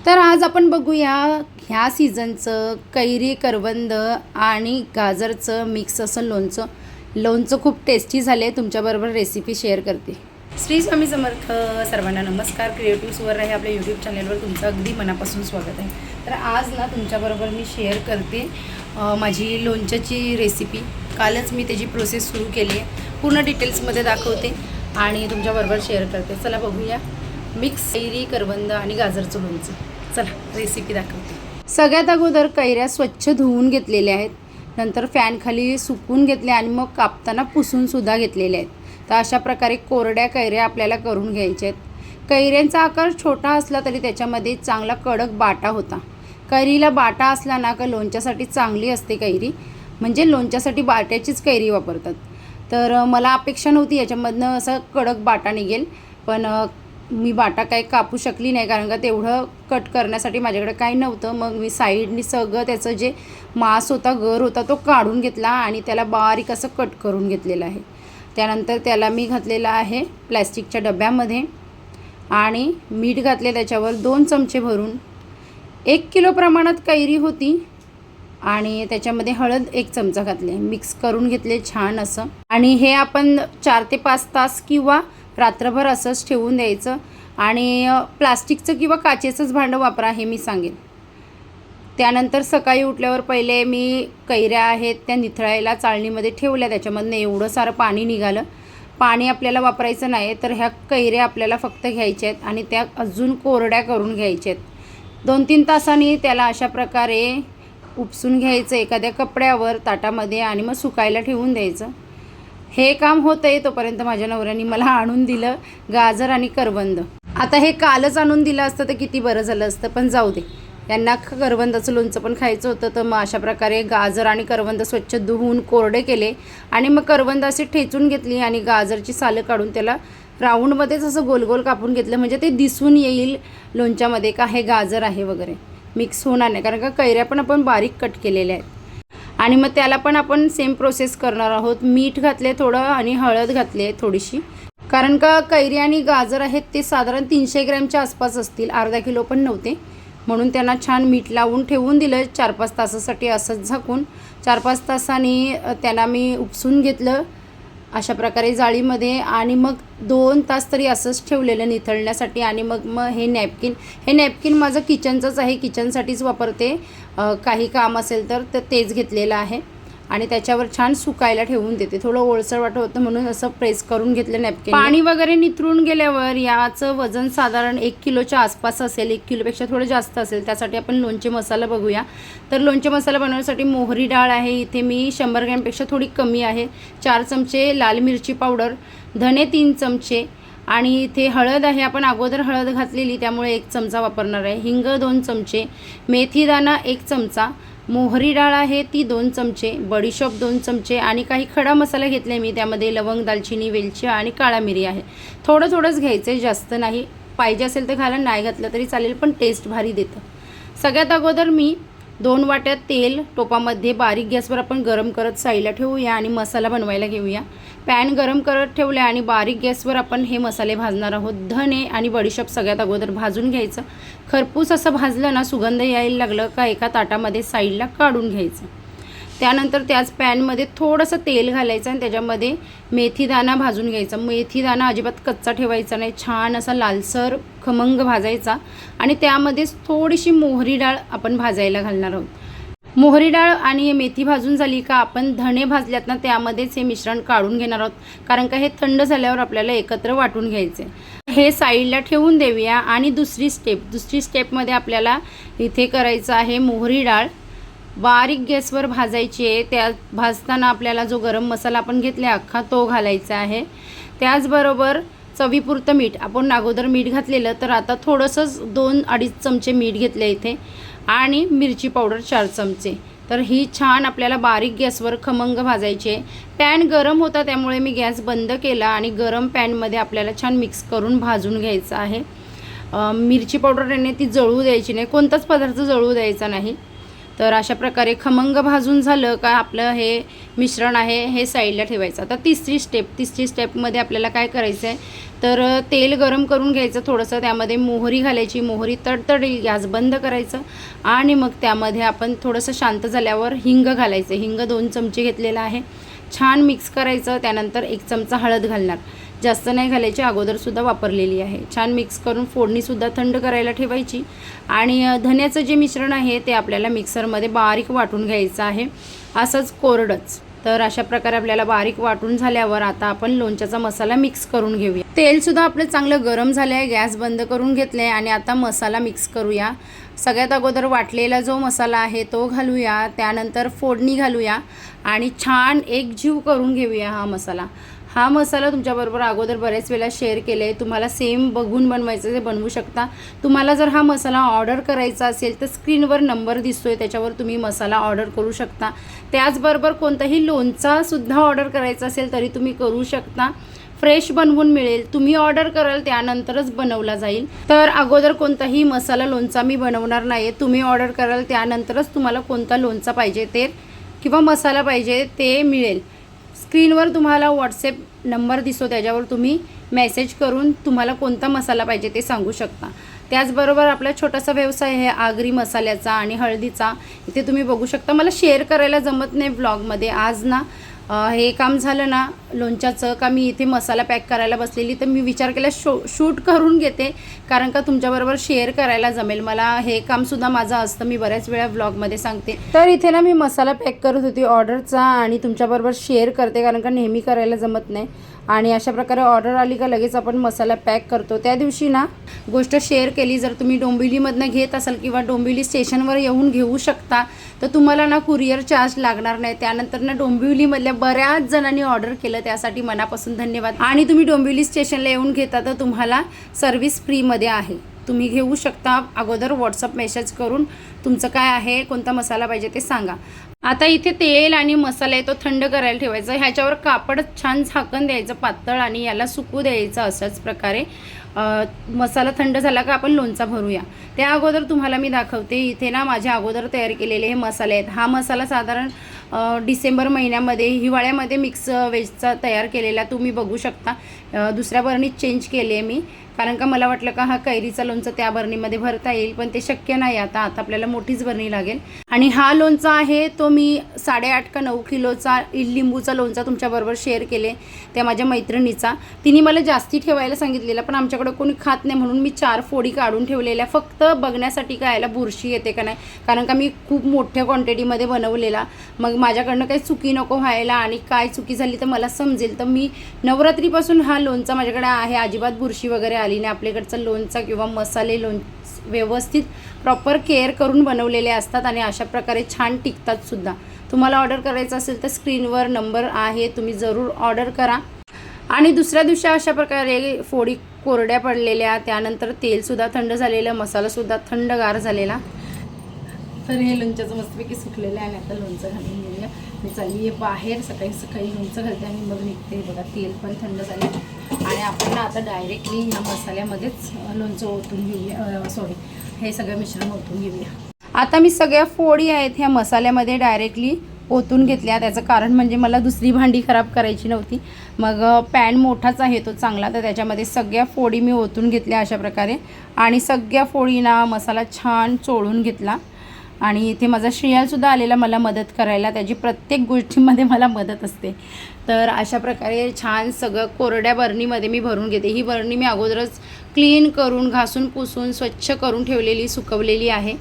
तर आज आपण बघूया ह्या सीझनचं कैरी, करवंद आणि गाजरचं मिक्स असं लोणचं खूप टेस्टी झाले. तुमच्याबरोबर रेसिपी शेअर करते. श्री स्वामी समर्थ. सर्वांना नमस्कार. क्रिएटिव्ह सुवर आहे आपल्या यूट्यूब चॅनलवर तुमचं अगदी मनापासून स्वागत आहे. तर आज ना तुमच्याबरोबर मी शेअर करते माझी लोणच्याची रेसिपी. कालच मी त्याची प्रोसेस सुरू केली आहे. पूर्ण डिटेल्समध्ये दाखवते आणि तुमच्याबरोबर शेअर करते. चला बघूया मिक्स कैरी, करवंद आणि गाजरचं लोणचं. चला रेसिपी दाखवते. सगळ्यात अगोदर कैऱ्या स्वच्छ धुवून घेतलेल्या आहेत. नंतर फॅन खाली सुकवून घेतल्या आणि मग कापताना पुसून सुद्धा घेतलेल्या आहेत. तर अशा प्रकारे कोरड्या कैऱ्या आपल्याला करून घ्यायच्या आहेत. कैऱ्यांचा आकार छोटा असला तरी त्याच्यामध्ये चांगला कडक बाटा होता. कैरीला बाटा असला ना का लोणच्यासाठी चांगली असते कैरी, म्हणजे लोणच्यासाठी बाट्याचीच कैरी वापरतात. तर मला अपेक्षा नव्हती याच्यामधनं असं कडक बाटा निघेल, पण मी बाटा काही कापू शकली नाही कारण का तेवढं कट करण्यासाठी माझ्याकडे काही नव्हतं. मग मी साईडनी सगळं त्याचं जे मांस होता, गर होता तो काढून घेतला आणि त्याला बारीक असं कट करून घेतलेलं आहे. त्यानंतर त्याला मी घातलेलं आहे प्लॅस्टिकच्या डब्यामध्ये आणि मीठ घातले त्याच्यावर 2 चमचे भरून. 1 किलो प्रमाणात कैरी होती आणि त्याच्यामध्ये हळद 1 चमचा घातले. मिक्स करून घेतले छान असं. आणि हे आपण 4 ते 5 तास किंवा रात्रभर असंच ठेवून द्यायचं. आणि प्लास्टिकचं किंवा काचेचंच भांडं वापरा हे मी सांगेन. त्यानंतर सकाळी उठल्यावर पहिले मी कैऱ्या आहेत त्या निथळायला चाळणीमध्ये ठेवल्या. त्याच्यामधनं एवढं सारं पाणी निघालं. पाणी आपल्याला वापरायचं नाही. तर ह्या कैऱ्या आपल्याला फक्त घ्यायच्या आहेत आणि त्या अजून कोरड्या करून घ्यायच्या आहेत. 2-3 तासांनी त्याला अशा प्रकारे उपसून घ्यायचं एखाद्या कपड्यावर, ताटामध्ये आणि मग सुकायला ठेवून द्यायचं. हे काम होतं आहे तोपर्यंत माझ्या नवऱ्याने मला आणून दिलं गाजर आणि करवंद. आता हे कालच आणून दिलं असतं तर किती बरं झालं असतं, पण जाऊ दे. यांना करवंदाचं लोणचं पण खायचं होतं. तर मग अशा प्रकारे गाजर आणि करवंद स्वच्छ धुवून कोरडे केले आणि मग करवंद असे ठेचून घेतली आणि गाजरची सालं काढून त्याला राऊंडमध्येच असं गोल गोल कापून घेतलं, म्हणजे ते दिसून येईल लोणच्यामध्ये का हे गाजर आहे वगैरे. मिक्स होणार नाही कारण का कैऱ्या पण आपण बारीक कट केलेल्या आहेत. आणि मग त्याला पण आपण सेम प्रोसेस करणार आहोत. मीठ घातले थोडं आणि हळद घातली आहे थोडीशी, कारण का कैरी आणि गाजर आहेत ते साधारण 300 ग्रॅमच्या आसपास असतील, अर्धा किलो पण नव्हते. म्हणून त्यांना छान मीठ लावून ठेवून दिलं 4-5 तासासाठी असंच झाकून. 4-5 तासांनी त्यांना मी उपसून घेतलं अशा प्रकारे जाळीमध्ये आणि मग 2 तास तरी असंच ठेवलेलं निथळण्यासाठी. आणि मग हे नॅपकिन माझं किचनचंच आहे, किचनसाठीच वापरते. काही काम असेल तर तेच घेतलेलं आहे आणि त्याच्यावर छान सुकायला ठेवून देते. थोडं ओलसर वाटत होतं म्हणून असं प्रेस करून घेतलं नॅपकिन. पाणी वगैरे निथरून गेल्यावर याचं वजन साधारण 1 किलोच्या आसपास असेल, 1 किलोपेक्षा थोडं जास्त असेल. त्यासाठी आपण लोणचे मसाला बघूया. तर लोणचे मसाला बनवण्यासाठी मोहरी डाळ आहे इथे मी 100 ग्रॅमपेक्षा थोडी कमी आहे. 4 चमचे लाल मिरची पावडर, धने 3 चमचे आणि इथे हळद आहे. आपण अगोदर हळद घातलेली त्यामुळे 1 चमचा वापरणार आहे. हिंग 2 चमचे, मेथीदाणा 1 चमचा, मोहरी डाळ आहे ती 2 चमचे, बडीशोप 2 चमचे आणि काही खडा मसाला घेतले मी. त्यामध्ये लवंग, दालचिनी, वेलची आणि काळा मिरी आहे. थोडंच घ्यायचं आहे, जास्त नाही. पाहिजे असेल तर घाला, नाही घातलं तरी चालेल, पण टेस्ट भारी देतं. सगळ्यात अगोदर मी 2 वाट्या तेल टोपामध्ये बारीक गॅसवर आपण गरम करत साईडला ठेवूया आणि मसाला बनवायला घेऊया. पॅन गरम करत ठेवले आणि बारीक गॅसवर आपण हे मसाले भाजणार आहोत. धने आणि बडीशोप सगळ्यात अगोदर भाजून घ्यायचं. खरपूस असं भाजलं ना, सुगंध यायला लागलं का एका ताटामध्ये साईडला काढून घ्यायचं. त्यानंतर त्याच पॅनमध्ये थोडंसं तेल घालायचं आणि त्याच्यामध्ये मेथीदाणा भाजून घ्यायचा. मेथीदाणा अजिबात कच्चा ठेवायचा नाही, छान असा लालसर खमंग भाजायचा. आणि त्यामध्येच थोडीशी मोहरी डाळ आपण भाजायला घालणार आहोत. मोहरी डाळ आणि मेथी भाजून झाली का आपण धणे भाजल्यात ना त्यामध्येच हे मिश्रण काढून घेणार आहोत, कारण का हे थंड झाल्यावर आपल्याला एकत्र वाटून घ्यायचे. हे साईडला ठेवून देऊया. आणि दुसरी स्टेपमध्ये आपल्याला इथे करायचं आहे मोहरी डाळ बारीक गॅसवर भाजायची आहे. त्या भाजताना आपल्याला जो गरम मसाला आपण घेतला अख्खा तो घालायचा आहे. त्याचबरोबर चवीपुरतं मीठ, आपण अगोदर मीठ घातलेलं तर आता थोडंसंच 2-2.5 चमचे मीठ घेतले इथे. आणि मिरची पावडर 4 चमचे. तर ही छान आपल्याला बारीक गॅसवर खमंग भाजायची आहे. पॅन गरम होता त्यामुळे मी गॅस बंद केला आणि गरम पॅनमध्ये आपल्याला छान मिक्स करून भाजून घ्यायचं आहे. मिरची पावडर याने ती जळू द्यायची नाही, कोणताच पदार्थ जळू द्यायचा नाही. तर अशा प्रकारे खमंग भाजून झालं का आपलं हे मिश्रण आहे हे साईडला ठेवायचं. आता तिसरी स्टेपमध्ये आपल्याला काय करायचं आहे, तर तेल गरम करून घ्यायचं थोडंसं, त्यामध्ये मोहरी घालायची. मोहरी तडतडली, गॅस बंद करायचं आणि मग त्यामध्ये आपण थोडंसं शांत झाल्यावर हिंग घालायचं. हिंग 2 चमचे घेतलेला आहे. छान मिक्स करायचं. त्यानंतर 1 चमचा हळद घालणार, जास्त नाही घालायची, अगोदरसुद्धा वापरलेली आहे. छान मिक्स करून फोडणीसुद्धा थंड करायला ठेवायची. आणि धन्याचं जे मिश्रण आहे ते आपल्याला मिक्सरमध्ये बारीक वाटून घ्यायचं आहे, असंच कोरडंच. तर अशा प्रकारे आपल्याला बारीक वाटून झाल्यावर आता आपण लोणच्याचा मसाला मिक्स करून घेऊया. तेलसुद्धा आपलं चांगलं गरम झालं आहे, गॅस बंद करून घेतलं आहे आणि आता मसाला मिक्स करूया. सगळ्यात अगोदर वाटलेला जो मसाला आहे तो घालूया, त्यानंतर फोडणी घालूया आणि छान एकजीव करून घेऊया हा मसाला तुमच्याबरोबर अगोदर बऱ्याच वेळा शेअर केले आहे. तुम्हाला सेम बघून बनवायचं ते बनवू शकता. तुम्हाला जर हा मसाला ऑर्डर करायचा असेल तर स्क्रीनवर नंबर दिसतो आहे, त्याच्यावर तुम्ही मसाला ऑर्डर करू शकता. त्याचबरोबर कोणताही लोणचासुद्धा ऑर्डर करायचा असेल तरी तुम्ही करू शकता. फ्रेश बनवून मिळेल. तुम्ही ऑर्डर कराल त्यानंतरच बनवला जाईल. तर अगोदर कोणताही मसाला लोणचा मी बनवणार नाही. तुम्ही ऑर्डर कराल त्यानंतरच तुम्हाला कोणता लोणचा पाहिजे ते किंवा मसाला पाहिजे ते मिळेल. स्क्रीनवर तुम्हाला व्हॉट्सॲप नंबर दिसतो, त्याच्यावर तुम्ही मेसेज करून तुम्हाला कोणता मसाला पाहिजे ते सांगू शकता. त्याचबरोबर आपला छोटासा व्यवसाय आहे आगरी मसाल्याचा आणि हळदीचा. इथे तुम्ही बघू शकता. मला शेअर करायला जमत नाही व्लॉगमध्ये. आज ना हे काम झालं ना लोणच्याचं का मी इथे मसाला पॅक करायला बसलेली, तर मी विचार केला शूट करून घेते, कारण का तुमच्याबरोबर शेअर करायला जमेल. मला हे कामसुद्धा माझं असतं, मी बऱ्याच वेळा व्लॉगमध्ये सांगते. तर इथे ना मी मसाला पॅक करत होती ऑर्डरचा आणि तुमच्याबरोबर शेअर करते, कारण का नेहमी करायला जमत नाही. आणि अशा प्रकारे ऑर्डर आली का लगेच आपण मसाला पॅक करतो. त्या दिवशी ना गोष्ट शेअर केली, जर तुम्ही डोंबिवलीमधनं घेत असाल किंवा डोंबिवली स्टेशनवर येऊन घेऊ शकता तर तुम्हाला ना कुरिअर चार्ज लागणार नाही. त्यानंतर ना डोंबिवलीमधल्या बऱ्याच जणांनी ऑर्डर केलं, त्यासाठी मनापासून धन्यवाद. आणि तुम्ही डोंबिवली स्टेशनला येऊन घेता तर तुम्हाला सर्व्हिस फ्रीमध्ये आहे, तुम्ही घेऊ शकता. अगोदर व्हॉट्सअप मेसेज करून तुमचं काय आहे, कोणता मसाला पाहिजे ते सांगा. आता इथे तेल आणि मसाला आहे तो थंड करायला ठेवायचा. ह्याच्यावर कापड छान झाकण द्यायचं पातळ आणि याला सुकू द्यायचं. अशाच प्रकारे मसाला थंड झाला का आपण लोणचा भरूया. त्या अगोदर तुम्हाला मी दाखवते. इथे ना माझ्या अगोदर तयार केलेले हे मसाले आहेत. हा मसाला साधारण डिसेंबर महिन्यामध्ये हिवाळ्यामध्ये मिक्स वेजचा तयार केलेला तुम्ही बघू शकता. दुसऱ्या बरणीत चेंज केले मी, कारण का मला वाटलं का हा कैरीचा लोणचा त्या बरणीमध्ये भरता येईल, पण ते शक्य नाही. आता आपल्याला मोठीच बरणी लागेल. आणि हा लोणचा आहे तो मी 8.5 का 9 किलोचा लिंबूचा लोणचा तुमच्याबरोबर शेअर केले, त्या माझ्या मैत्रिणीचा. तिने मला जास्ती ठेवायला सांगितलेलं, पण आमच्याकडे कोणी खात नाही म्हणून मी 4 फोडी काढून ठेवलेल्या, फक्त बघण्यासाठी काय याला बुरशी येते का नाही, कारण का मी खूप मोठ्या क्वांटिटीमध्ये बनवलेला. मग माझ्याकडनं काही चुकी नको व्हायला आणि काय चुकी झाली तर मला समजेल. तर मी नवरात्रीपासून हा लोणचा माझ्याकडे आहे, अजिबात बुरशी वगैरे आली नाही. आपल्याकडचा लोणचा किंवा मसाले व्यवस्थित प्रॉपर केअर करून बनवलेले असतात आणि अशा प्रकारे छान टिकतात सुद्धा. तुम्हाला ऑर्डर करायचं असेल तर स्क्रीनवर नंबर आहे, तुम्ही जरूर ऑर्डर करा. आणि दुसऱ्या दिवशी अशा प्रकारे फोडी कोरड्या पडलेल्या, त्यानंतर तेलसुद्धा थंड झालेलं, मसालासुद्धा थंडगार झालेला. तर हे लोणच्याचं मस्तपैकी सुकलेलं आहे आणि आता लोणचं घालून घेऊया. मी चालली आहे बाहेर, सकाळी लोणचं घालते आणि मग निघते. बघा तेल पण थंड झाले आणि आपण आता डायरेक्टली ह्या मसाल्यामध्येच लोणचं ओतून घेऊया. हे सगळं मिश्रण ओतून घेऊया. आता मी सगळ्या फोडी आहेत ह्या मसाल्यामध्ये डायरेक्टली ओतून घेतल्या. त्याचं कारण म्हणजे मला दुसरी भांडी खराब करायची नव्हती. मग पॅन मोठाच आहे तो चांगला, तर त्याच्यामध्ये सगळ्या फोडी मी ओतून घेतल्या अशा प्रकारे आणि सगळ्या फोडींना मसाला छान चोळून घेतला. आणि इथे माझा श्रेयासुद्धा आलेला मला मदत करायला, त्याची प्रत्येक गोष्टीमध्ये मला मदत असते. तर अशा प्रकारे छान सगळं कोरड्या बरणीमध्ये मी भरून घेते. ही बरणी मी अगोदरच क्लीन करून घासून पुसून स्वच्छ करून ठेवलेली, सुकवलेली आहे.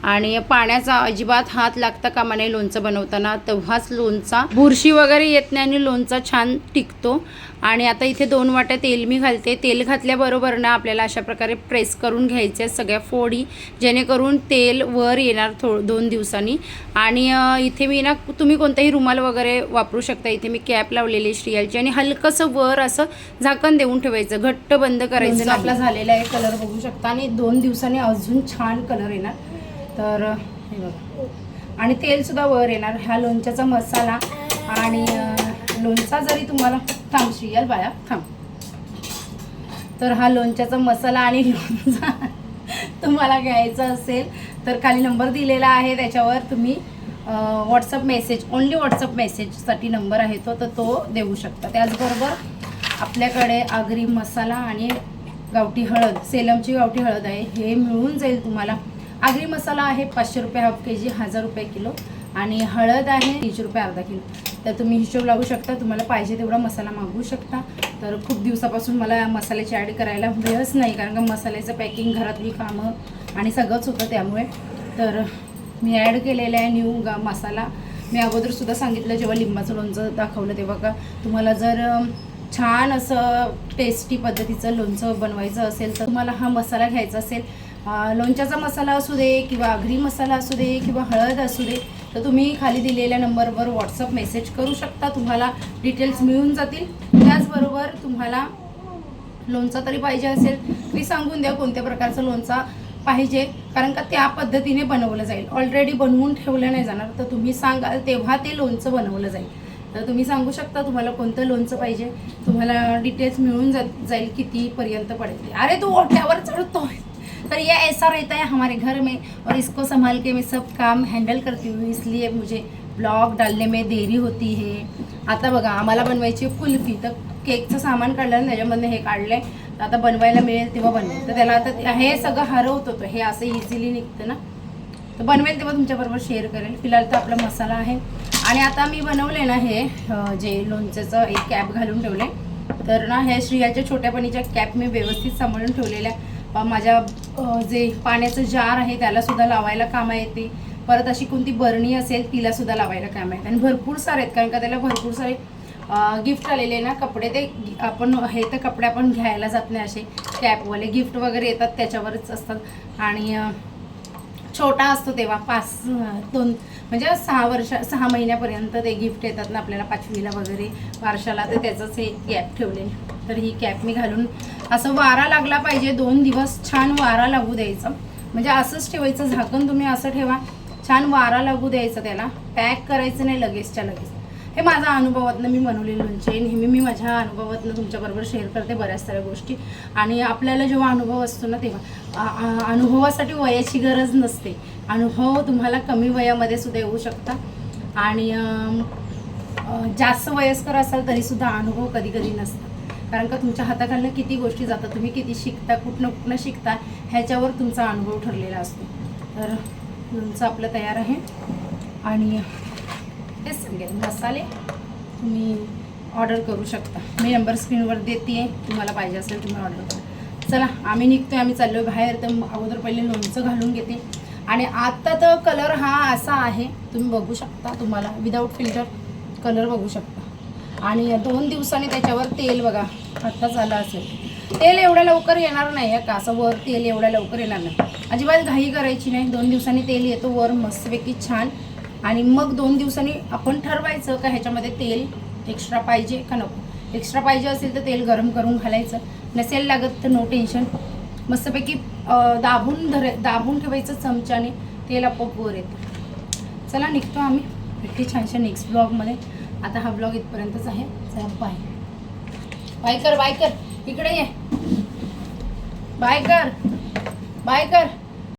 आणि पाण्याचा अजिबात हात लागता कामा नये लोणचं बनवताना, तेव्हाच लोणचा बुरशी वगैरे येत नाही आणि लोणचा छान टिकतो. आणि आता इथे 2 वाट्या तेल मी घालते. तेल घातल्याबरोबर ना आपल्याला अशा प्रकारे प्रेस करून घ्यायचे सगळ्या फोडी, जेणेकरून तेल वर येणार 2 दिवसांनी. आणि इथे मी ना तुम्ही कोणताही रुमाल वगैरे वापरू शकता. इथे मी कॅप लावलेली स्टीलची आणि हलकंसं वर असं झाकण देऊन ठेवायचं, घट्ट बंद करायचं. आपला झालेला आहे, कलर बघू शकता आणि 2 दिवसांनी अजून छान कलर येणार. तर हे बघा, आणि तेलसुद्धा वर येणार. हा लोणच्याचा मसाला आणि लोणचा जरी तुम्हाला थांब श्रीयल बाया थांब, तर हा लोणच्याचा मसाला आणि लोणचा तुम्हाला घ्यायचा असेल तर खाली नंबर दिलेला आहे, त्याच्यावर तुम्ही व्हॉट्सअप मेसेज, ओन्ली व्हॉट्सअप मेसेजसाठी नंबर आहे तर तो देऊ शकता. त्याचबरोबर आपल्याकडे आगरी मसाला आणि गावठी हळद, सेलमची गावठी हळद आहे, हे मिळून जाईल तुम्हाला. आगरी मसाला आहे 500 रुपये हाफ के जी, 1000 रुपये किलो, आणि हळद आहे 300 रुपये अर्धा किलो. तर तुम्ही हिशोब लागू शकता, तुम्हाला पाहिजे तेवढा मसाला मागवू शकता. तर खूप दिवसापासून मला मसाल्याची ॲड करायला वेळच नाही, कारण का मसाल्याचं पॅकिंग, घरातली कामं आणि सगळंच होतं त्यामुळे. तर मी ॲड केलेला आहे न्यू मसाला. मी अगोदरसुद्धा सांगितलं जेव्हा लिंबाचं लोणचं दाखवलं तेव्हा का तुम्हाला जर छान असं टेस्टी पद्धतीचं लोणचं बनवायचं असेल तर तुम्हाला हा मसाला घ्यायचा असेल. लोणच्याचा मसाला असू दे किंवा आगरी मसाला असू दे किंवा हळद असू दे, तर तुम्ही खाली दिलेल्या नंबरवर व्हॉट्सअप मेसेज करू शकता, तुम्हाला डिटेल्स मिळून जातील. त्याचबरोबर तुम्हाला लोणचं तरी पाहिजे असेल तरी सांगून द्या कोणत्या प्रकारचं लोणचं पाहिजे, कारण का त्या पद्धतीने बनवलं जाईल. ऑलरेडी बनवून ठेवलं नाही जाणार, तर तुम्ही सांगाल तेव्हा ते लोणचं बनवलं जाईल. तर तुम्ही सांगू शकता तुम्हाला कोणतं लोणचं पाहिजे, तुम्हाला डिटेल्स मिळून जाईल कितीपर्यंत पडेल. अरे तू ओट्यावर चढतोय. तर ये ऐसा रहता है हमारे घर में और इसको संभाल के मैं सब काम हैंडल करती हूँ, इसलिए मुझे ब्लॉग डालने में देरी होती है. आता बघा आम्हाला बनवायची कुल्फी, तर केकचं सामान काढलं आणि त्याच्यामधनं हे काढलं आहे. तर आता बनवायला मिळेल तेव्हा बनवेल. तर त्याला आता हे सगळं हरवत होतं, हे असं इझिली निघतं ना, तर बनवेल तेव्हा तुमच्याबरोबर शेअर करेल. फिलहाल तर आपला मसाला आहे. आणि आता मी बनवले ना हे जे लोणच्याचं एक कॅप घालून ठेवले, तर ना हे श्रियाच्या छोट्यापणीच्या कॅप मी व्यवस्थित सांभाळून ठेवलेल्या. माझ्या जे पाण्याचं जार आहे त्यालासुद्धा लावायला कामं येते. परत अशी कोणती बरणी असेल तिलासुद्धा लावायला कामं आहेत. आणि भरपूर सारे आहेत, कारण का त्याला भरपूर सारे गिफ्ट आलेले ना कपडे. ते आपण हे तर कपडे आपण घ्यायला जात नाही, असे कॅपवाले गिफ्ट वगैरे येतात त्याच्यावरच असतात. आणि छोटा असतो तेव्हा 2 म्हणजे 6 महिन्यापर्यंत ते गिफ्ट येतात ना आपल्याला, 5वीला वगैरे वर्षाला, तर त्याचंच हे कॅप ठेवले. तर ही कॅप मी घालून असं वारा लागला पाहिजे, 2 दिवस छान वारा लागू द्यायचं. म्हणजे असंच ठेवायचं झाकण, तुम्ही असं ठेवा, छान वारा लागू द्यायचं, त्याला पॅक करायचं नाही लगेचच्या लगेच. हे माझ्या अनुभवातनं मी बनवलेलं लोणचे, नेहमी मी माझ्या अनुभवातनं तुमच्याबरोबर शेअर करते बऱ्याच साऱ्या गोष्टी. आणि आपल्याला जेव्हा अनुभव असतो ना तेव्हा अनुभवासाठी वयाची गरज नसते. अनुभव तुम्हाला कमी वयामध्ये सुद्धा येऊ शकता. आणि जास्त वयस्कर असाल तरीसुद्धा अनुभव कधी कधी नसतात, कारण का तुमच्या हाताखालनं किती गोष्टी जातात, तुम्ही किती शिकता, कुठनं शिकता, ह्याच्यावर तुमचा अनुभव ठरलेला असतो. तर लोणचं आपलं तयार आहे. आणि तेच सांगेल, मसाले तुम्ही ऑर्डर करू शकता, मी नंबर स्क्रीनवर देते आहे, तुम्हाला पाहिजे असेल तुम्ही ऑर्डर करा. चला आम्ही निघतो आहे, आम्ही चाललो आहे बाहेर. तर अगोदर पहिले लोणचं घालून घेते. आणि आत्ता तर कलर हा असा आहे, तुम्ही बघू शकता, तुम्हाला विदाऊट फिल्टर कलर बघू शकता. आणि 2 दिवसांनी त्याच्यावर तेल बघा आत्ताच आलं असेल. तेल एवढ्या लवकर येणार नाही आहे का, असं वर तेल एवढ्या लवकर येणार नाही, अजिबात घाई करायची नाही. 2 दिवसांनी तेल येतो वर मस्तपैकी छान. आणि मग 2 दिवसांनी आपण ठरवायचं का ह्याच्यामध्ये तेल एक्स्ट्रा पाहिजे का नको. एक्स्ट्रा पाहिजे असेल तर तेल गरम करून घालायचं, नसेल लागत तर नो टेन्शन, मस्तपैकी दाबून ठेवायचं चमच्याने, तेल आपोआप वर येतं. चला निघतो आम्ही, भेटते छानशा नेक्स्ट ब्लॉगमध्ये. आता हा ब्लॉग इथपर्यंतच आहे. चला बाय. बाय कर इकडे ये, बाय कर.